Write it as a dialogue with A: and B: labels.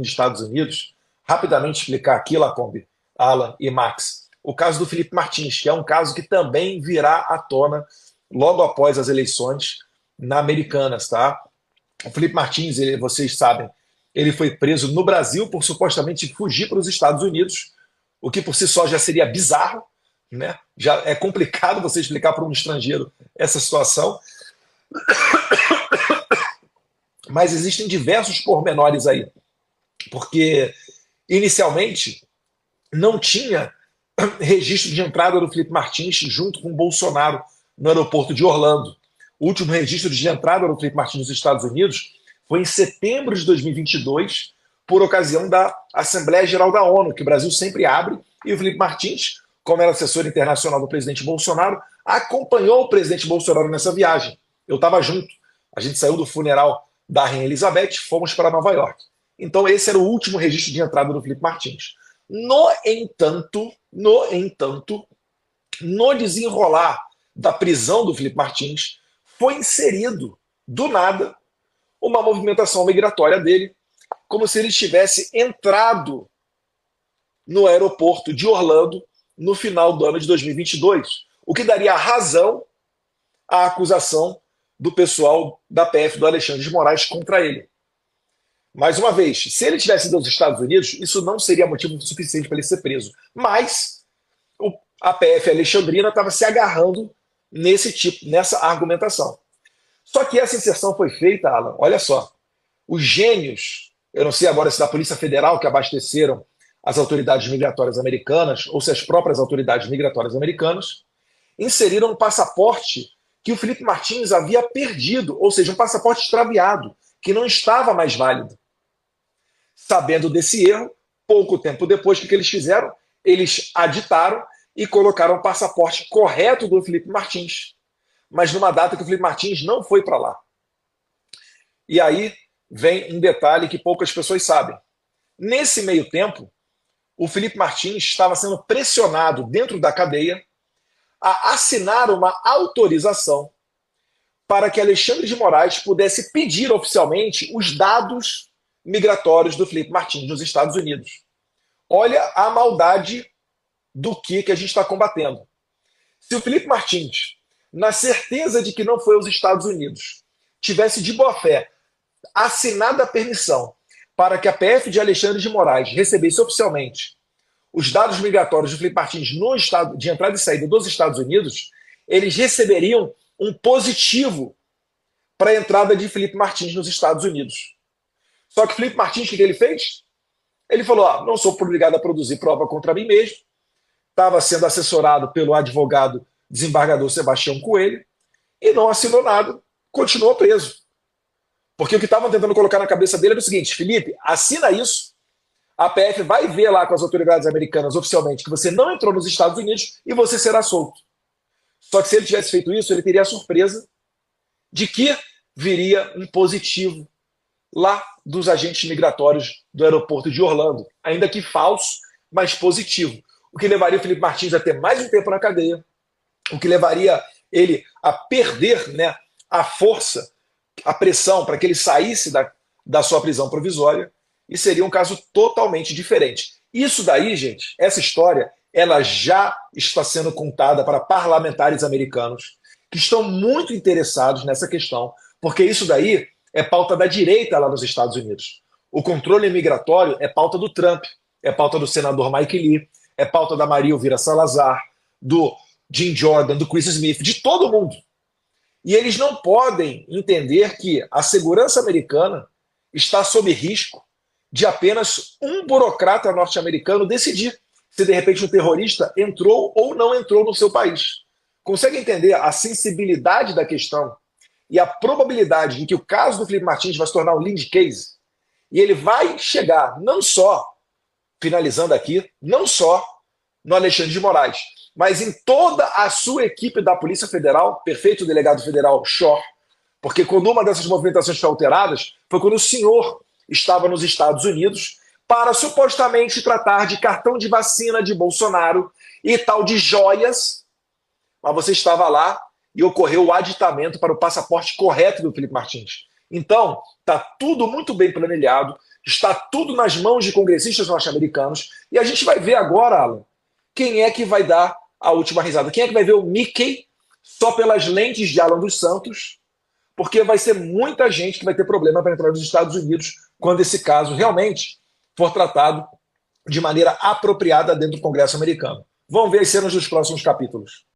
A: dos Estados Unidos, rapidamente explicar aqui, Lacombe, Alan e Max, o caso do Felipe Martins, que é um caso que também virá à tona logo após as eleições na Americanas, tá? O Felipe Martins, vocês sabem, ele foi preso no Brasil por supostamente fugir para os Estados Unidos, o que por si só já seria bizarro, né? Já é complicado você explicar para um estrangeiro essa situação, mas existem diversos pormenores aí, porque inicialmente não tinha registro de entrada do Felipe Martins junto com o Bolsonaro no aeroporto de Orlando. O último registro de entrada do Felipe Martins nos Estados Unidos foi em setembro de 2022, por ocasião da Assembleia Geral da ONU, que o Brasil sempre abre, e o Felipe Martins, como era assessor internacional do presidente Bolsonaro, acompanhou o presidente Bolsonaro nessa viagem. Eu estava junto. A gente saiu do funeral da Rainha Elizabeth, fomos para Nova York. Então esse era o último registro de entrada do Felipe Martins. No entanto, no desenrolar da prisão do Felipe Martins, foi inserido, do nada, uma movimentação migratória dele, como se ele tivesse entrado no aeroporto de Orlando no final do ano de 2022, o que daria razão à acusação do pessoal da PF do Alexandre de Moraes contra ele. Mais uma vez, se ele tivesse ido aos Estados Unidos, isso não seria motivo suficiente para ele ser preso. Mas a PF Alexandrina estava se agarrando nessa argumentação. Só que essa inserção foi feita, Alan, olha só, os gênios, eu não sei agora se da Polícia Federal que abasteceram as autoridades migratórias americanas ou se as próprias autoridades migratórias americanas, inseriram um passaporte que o Felipe Martins havia perdido, ou seja, um passaporte extraviado, que não estava mais válido. Sabendo desse erro, pouco tempo depois, o que eles fizeram? Eles aditaram e colocaram o passaporte correto do Felipe Martins, mas numa data que o Felipe Martins não foi para lá. E aí vem um detalhe que poucas pessoas sabem. Nesse meio tempo, o Felipe Martins estava sendo pressionado dentro da cadeia a assinar uma autorização para que Alexandre de Moraes pudesse pedir oficialmente os dados migratórios do Felipe Martins nos Estados Unidos. Olha a maldade do que a gente está combatendo. Se o Felipe Martins, na certeza de que não foi aos Estados Unidos, tivesse de boa fé assinado a permissão para que a PF de Alexandre de Moraes recebesse oficialmente os dados migratórios do Felipe Martins no estado de entrada e saída dos Estados Unidos, eles receberiam um positivo para a entrada de Felipe Martins nos Estados Unidos. Só que Felipe Martins, o que ele fez? Ele falou, não sou obrigado a produzir prova contra mim mesmo, estava sendo assessorado pelo advogado desembargador Sebastião Coelho e não assinou nada, continuou preso. Porque o que estavam tentando colocar na cabeça dele era o seguinte, Felipe, assina isso, a PF vai ver lá com as autoridades americanas oficialmente que você não entrou nos Estados Unidos e você será solto. Só que se ele tivesse feito isso, ele teria a surpresa de que viria um positivo lá dos agentes migratórios do aeroporto de Orlando, ainda que falso, mas positivo. O que levaria o Felipe Martins a ter mais um tempo na cadeia, o que levaria ele a perder, né, a força, a pressão para que ele saísse da sua prisão provisória, e seria um caso totalmente diferente. Isso daí, gente, essa história, ela já está sendo contada para parlamentares americanos que estão muito interessados nessa questão, porque isso daí é pauta da direita lá nos Estados Unidos. O controle migratório é pauta do Trump, é pauta do senador Mike Lee, é pauta da Maria Elvira Salazar, do Jim Jordan, do Chris Smith, de todo mundo. E eles não podem entender que a segurança americana está sob risco de apenas um burocrata norte-americano decidir se de repente um terrorista entrou ou não entrou no seu país. Consegue entender a sensibilidade da questão e a probabilidade de que o caso do Felipe Martins vai se tornar um lead case? E ele vai chegar não só, finalizando aqui, não só no Alexandre de Moraes, mas em toda a sua equipe da Polícia Federal, perfeito delegado federal Shor, porque quando uma dessas movimentações foi alteradas, foi quando o senhor estava nos Estados Unidos para supostamente tratar de cartão de vacina de Bolsonaro e tal de joias, mas você estava lá e ocorreu o aditamento para o passaporte correto do Felipe Martins. Então, está tudo muito bem planilhado, Está tudo nas mãos de congressistas norte-americanos. E a gente vai ver agora, Alan, quem é que vai dar a última risada. Quem é que vai ver o Mickey só pelas lentes de Alan dos Santos, porque vai ser muita gente que vai ter problema para entrar nos Estados Unidos quando esse caso realmente for tratado de maneira apropriada dentro do Congresso americano. Vamos ver as cenas dos próximos capítulos.